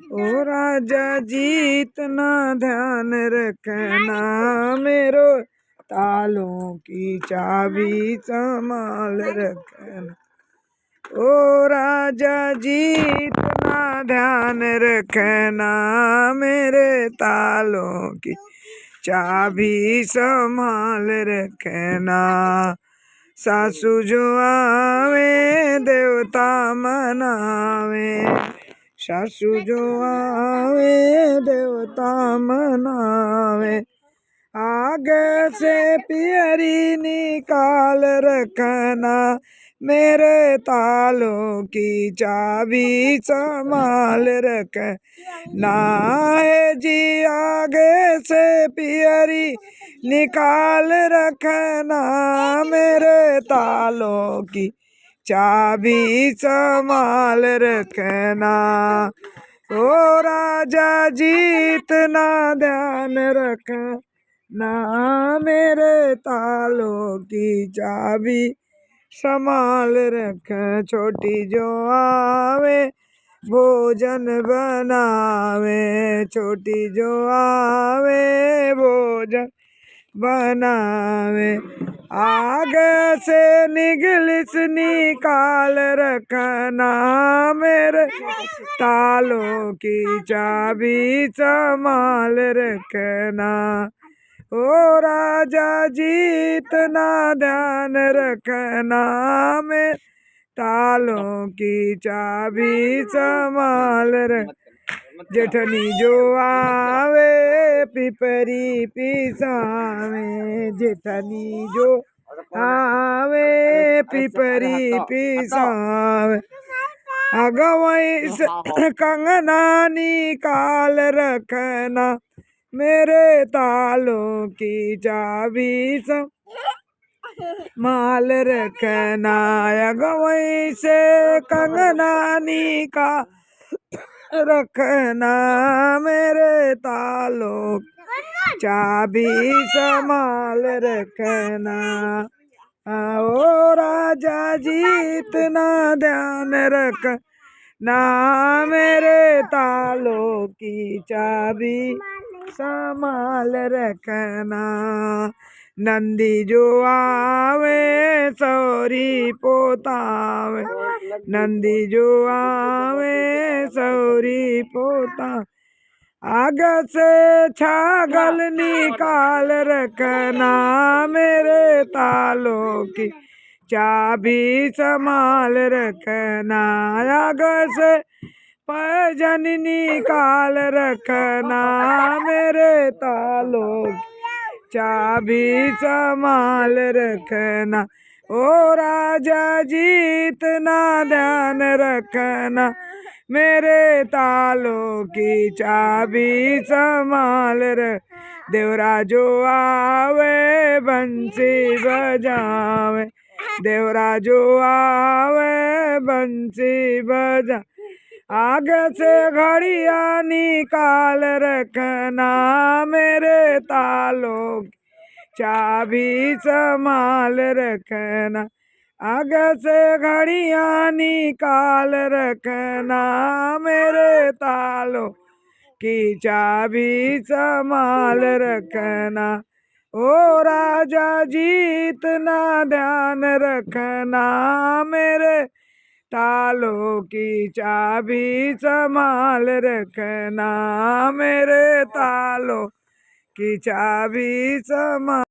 ओ राजा जी इतना ध्यान रखना मेरो तालों की चाबी संभाल रखना। ओ राजा जी इतना ध्यान रखना मेरे तालों की चाबी संभाल रखना। सासू जो आवे देवता मनावे, सासू जो आवे देवता मनावे। आगे से पियरी निकाल रखना मेरे तालों की चाबी संभाल रखना है जी। आगे से पियरी निकाल रखना मेरे तालों की चाबी संभाल रखना। ओ राजा जी इतना ध्यान रखना मेरे तालों की चाबी संभाल रख। छोटी जो आवे भोजन बनावे, छोटी जो आवे भोजन बनावे। आगे से निगलिस निकाल रखना मेरे तालों की चाबी संभाल रखना। ओ राजा जी इतना ध्यान रखना मैं तालों की चाबी संभाल रख। जेठनी जो आवे पिपरी पिसावे, जेठनी जो आवे पिपरी पिसावे। अगवई से कंगना निकाल रखना मेरे तालों की चाबी संभाल रखना। अगवई से कंगना निकाल रखना मेरे तालों चाबी संभाल रखना। ओ राजा जी इतना ध्यान रखना मेरे तालों की चाबी संभाल रखना। नंदी जो आवे सौरी पोतावे, नंदी जो आवे सौरी पोता। आगे से छागल निकाल रखना मेरे तालों की चाबी संभाल रखना। आगे से पैजन निकाल रखना मेरे तालों की चाबी संभाल रखना। ओ राजा जी इतना ध्यान रखना मेरे तालों की चाबी संभाल रख। देवरा जो आवे बंसी बजावे, देवरा जो आवे बंसी बजा। आगे से घड़िया निकाल रखना मेरे तालों की चाबी संभाल रखना। आगे से घड़िया निकाल रखना मेरे तालों की चाबी संभाल रखना। ओ राजा जी इतना ध्यान रखना मेरे तालों की चाबी संभाल रखना मेरे तालों की चाबी संभाल।